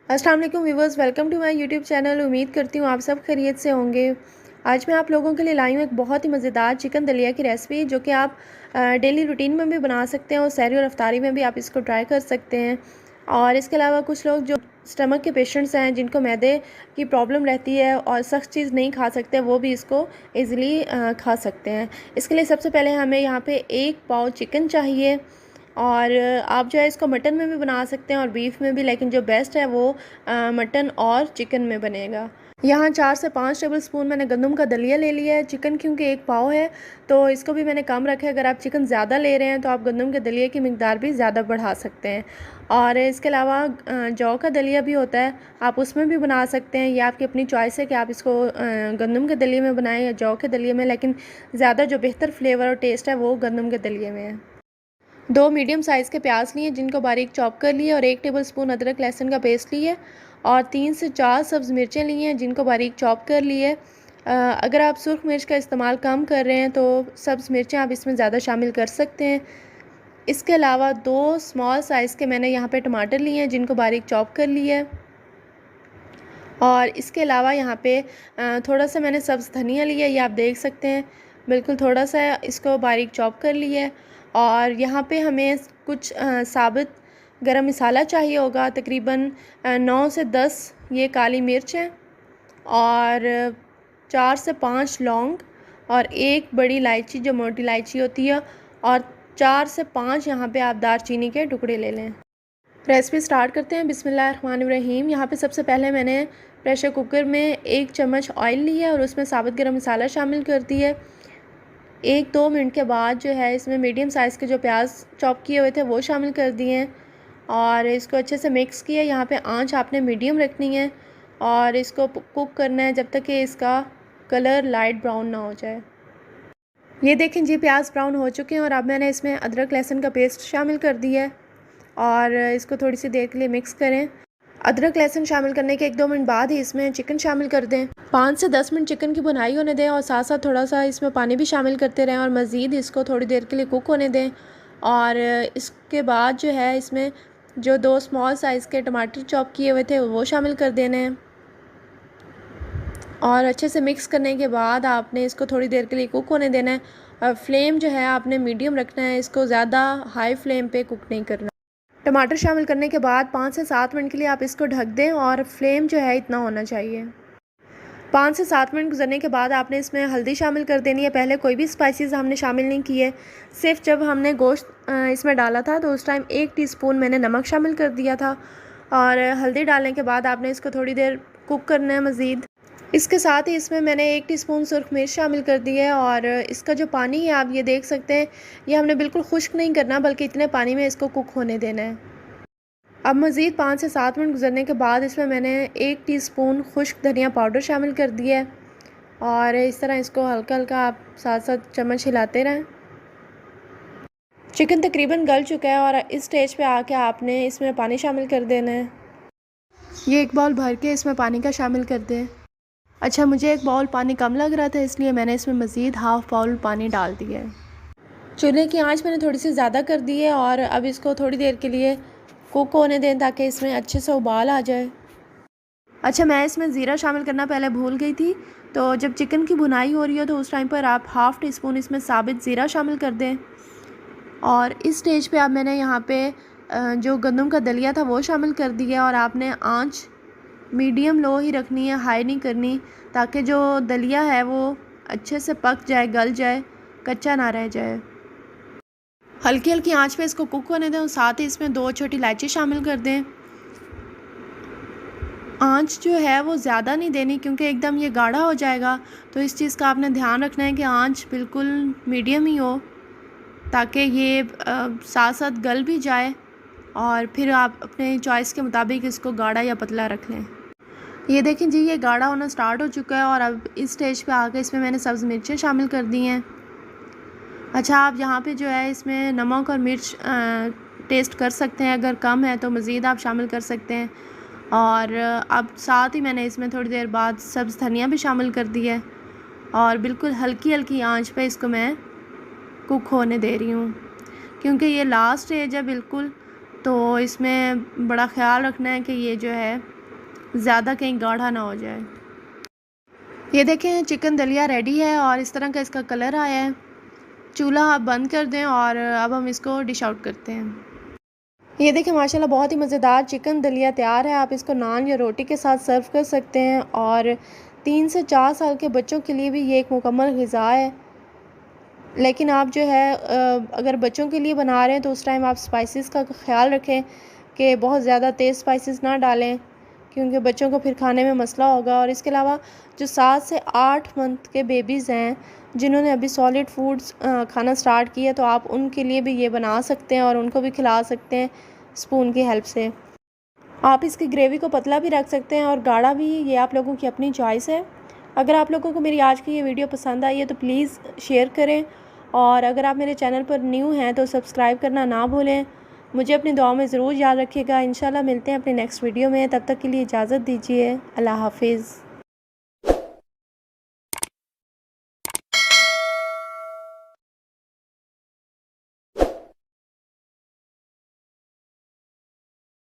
अस्सलाम वालेकुम viewers, welcome to my YouTube channel. उम्मीद करती हूँ आप सब खैरियत से होंगे। आज मैं आप लोगों के लिए लाई हूँ एक बहुत ही मज़ेदार चिकन दलिया की रेसिपी, जो कि आप डेली रूटीन में भी बना सकते हैं और सहरी और अफ्तारी में भी आप इसको ट्राई कर सकते हैं। और इसके अलावा कुछ लोग जो स्टमक के पेशेंट्स हैं, जिनको मैदे की प्रॉब्लम रहती है और सख्त चीज़ नहीं खा सकते, वो भी इसको ईज़िली खा सकते हैं। इसके लिए सबसे पहले हमें यहाँ पे 1 पाव चिकन चाहिए। और आप जो है इसको मटन में भी बना सकते हैं और बीफ में भी, लेकिन जो बेस्ट है वो मटन और चिकन में बनेगा। यहाँ 4 से 5 टेबल स्पून मैंने गंदम का दलिया ले लिया है। चिकन क्योंकि 1 पाव है तो इसको भी मैंने कम रखा है। अगर आप चिकन ज़्यादा ले रहे हैं तो आप गंदम के दलिए की मिकदार भी ज़्यादा बढ़ा सकते हैं। और इसके अलावा जौ का दलिया भी होता है, आप उसमें भी बना सकते हैं। ये आपकी अपनी चॉइस है कि आप इसको गंदम के दलिए में बनाएं या जौ के दलिए में, लेकिन ज़्यादा जो बेहतर फ्लेवर और टेस्ट है वो गंदम के दलिए में है। 2 मीडियम साइज़ के प्याज लिए जिनको बारीक चॉप कर लिए, और 1 टेबल स्पून अदरक लहसुन का पेस्ट लिए, और 3 से 4 सब्ज़ मिर्चें ली हैं जिनको बारीक चॉप कर लिए। अगर आप सुर्ख मिर्च का इस्तेमाल कम कर रहे हैं तो सब्ज़ मिर्चें आप इसमें ज़्यादा शामिल कर सकते हैं। इसके अलावा 2 स्मॉल साइज़ के मैंने यहाँ पे टमाटर लिए हैं जिनको बारीक चॉप कर लिया है। और इसके अलावा यहाँ पे थोड़ा सा मैंने सब्ज़ धनिया लिया है, ये आप देख सकते हैं, बिल्कुल थोड़ा सा इसको बारीक चॉप कर लिया है। और यहाँ पे हमें कुछ साबित गरम मसाला चाहिए होगा, तकरीबन 9 से 10 ये काली मिर्च है, और 4 से 5 लौंग, और 1 बड़ी इलायची जो मोटी इलायची होती है, और 4 से 5 यहाँ पे आप दारचीनी के टुकड़े ले लें। रेसिपी स्टार्ट करते हैं। बिस्मिल्लाहिर्रहमानिर्रहीम। यहाँ पे सबसे पहले मैंने प्रेशर कुकर में 1 चम्मच ऑयल लिया है और उसमें साबित गरम मसाला शामिल कर दिया है। 1-2 मिनट के बाद जो है इसमें मीडियम साइज़ के जो प्याज चॉप किए हुए थे वो शामिल कर दिए हैं, और इसको अच्छे से मिक्स किया। यहाँ पे आंच आपने मीडियम रखनी है और इसको कुक करना है जब तक कि इसका कलर लाइट ब्राउन ना हो जाए। ये देखें जी, प्याज ब्राउन हो चुके हैं, और अब मैंने इसमें अदरक लहसुन का पेस्ट शामिल कर दिया है और इसको थोड़ी सी देर के लिए मिक्स करें। अदरक लहसुन शामिल करने के 1-2 मिनट बाद ही इसमें चिकन शामिल कर दें। 5 से 10 मिनट चिकन की भुनाई होने दें, और साथ साथ थोड़ा सा इसमें पानी भी शामिल करते रहें, और मज़ीद इसको थोड़ी देर के लिए कुक होने दें। और इसके बाद जो है इसमें जो 2 स्मॉल साइज़ के टमाटर चॉप किए हुए थे वो शामिल कर देने हैं, और अच्छे से मिक्स करने के बाद आपने इसको थोड़ी देर के लिए कुक होने देना है। और फ्लेम जो है आपने मीडियम रखना है, इसको ज़्यादा हाई फ्लेम पे कुक नहीं करना। टमाटर शामिल करने के बाद 5 से 7 मिनट के लिए आप इसको ढक दें, और फ्लेम जो है इतना होना चाहिए। 5 से 7 मिनट गुजरने के बाद आपने इसमें हल्दी शामिल कर देनी है। पहले कोई भी स्पाइसेस हमने शामिल नहीं किए, सिर्फ जब हमने गोश्त इसमें डाला था तो उस टाइम 1 टीस्पून मैंने नमक शामिल कर दिया था, और हल्दी डालने के बाद आपने इसको थोड़ी देर कुक करना है मज़ीद। इसके साथ ही इसमें मैंने 1 टीस्पून सुरख मिर्च शामिल कर दी है, और इसका जो पानी है आप ये देख सकते हैं, ये हमने बिल्कुल खुश्क नहीं करना, बल्कि इतने पानी में इसको कुक होने देना है। अब मज़ीद 5 से 7 मिनट गुजरने के बाद इसमें मैंने 1 टीस्पून खुश्क धनिया पाउडर शामिल कर दिया है, और इस तरह इसको हल्का हल्का आप साथ साथ चम्मच हिलाते रहें। चिकन तकरीबन गल चुका है, और इस स्टेज पे आके आपने इसमें पानी शामिल कर देना है। ये 1 बाउल भर के इसमें पानी का शामिल कर दें। अच्छा, मुझे 1 बाउल पानी कम लग रहा था, इसलिए मैंने इसमें मज़ीद हाफ़ बाउल पानी डाल दिया है। चूल्हे की आंच मैंने थोड़ी सी ज़्यादा कर दी है, और अब इसको थोड़ी देर के लिए कुक होने दें ताकि इसमें अच्छे से उबाल आ जाए। अच्छा, मैं इसमें ज़ीरा शामिल करना पहले भूल गई थी, तो जब चिकन की भुनाई हो रही हो तो उस टाइम पर आप हाफ़ टीस्पून इसमें साबित ज़ीरा शामिल कर दें। और इस स्टेज पे अब मैंने यहाँ पे जो गंदम का दलिया था वो शामिल कर दिया, और आपने आंच मीडियम लो ही रखनी है, हाई नहीं करनी, ताकि जो दलिया है वो अच्छे से पक जाए, गल जाए, कच्चा ना रह जाए। हल्की हल्की आंच पे इसको कुक होने दें, और साथ ही इसमें 2 छोटी इलायची शामिल कर दें। आंच जो है वो ज़्यादा नहीं देनी, क्योंकि एकदम ये गाढ़ा हो जाएगा, तो इस चीज़ का आपने ध्यान रखना है कि आंच बिल्कुल मीडियम ही हो, ताकि ये साथ साथ गल भी जाए, और फिर आप अपने चॉइस के मुताबिक इसको गाढ़ा या पतला रख लें। ये देखें जी, ये गाढ़ा होना स्टार्ट हो चुका है, और अब इस स्टेज पे आके इसमें मैंने सब्ज़ मिर्चें शामिल कर दी हैं। अच्छा, आप यहाँ पे जो है इसमें नमक और मिर्च टेस्ट कर सकते हैं, अगर कम है तो मज़ीद आप शामिल कर सकते हैं। और अब साथ ही मैंने इसमें थोड़ी देर बाद सब्ज़ धनिया भी शामिल कर दी है, और बिल्कुल हल्की हल्की आंच पे इसको मैं कुक होने दे रही हूँ, क्योंकि ये लास्ट स्टेज है बिल्कुल, तो इसमें बड़ा ख्याल रखना है कि ये जो है ज़्यादा कहीं गाढ़ा ना हो जाए। ये देखें चिकन दलिया रेडी है और इस तरह का इसका कलर आया है। चूल्हा आप बंद कर दें और अब हम इसको डिश आउट करते हैं। ये देखिए माशाल्लाह बहुत ही मज़ेदार चिकन दलिया तैयार है। आप इसको नान या रोटी के साथ सर्व कर सकते हैं और 3 से 4 साल के बच्चों के लिए भी ये एक मुकम्मल ग़िज़ा है। लेकिन आप जो है अगर बच्चों के लिए बना रहे हैं तो उस टाइम आप स्पाइसेस का ख़्याल रखें कि बहुत ज़्यादा तेज़ स्पाइसेस ना डालें, क्योंकि बच्चों को फिर खाने में मसला होगा। और इसके अलावा जो 7 से 8 मंथ के बेबीज़ हैं जिन्होंने अभी सॉलिड फूड्स खाना स्टार्ट किया, तो आप उनके लिए भी ये बना सकते हैं और उनको भी खिला सकते हैं स्पून की हेल्प से। आप इसकी ग्रेवी को पतला भी रख सकते हैं और गाढ़ा भी, ये आप लोगों की अपनी चॉइस है। अगर आप लोगों को मेरी आज की ये वीडियो पसंद आई है तो प्लीज़ शेयर करें, और अगर आप मेरे चैनल पर न्यू हैं तो सब्सक्राइब करना ना भूलें। मुझे अपनी दुआ में ज़रूर याद रखिएगा। इंशाल्लाह मिलते हैं अपने नेक्स्ट वीडियो में। तब तक के लिए इजाज़त दीजिए। अल्लाह हाफिज़।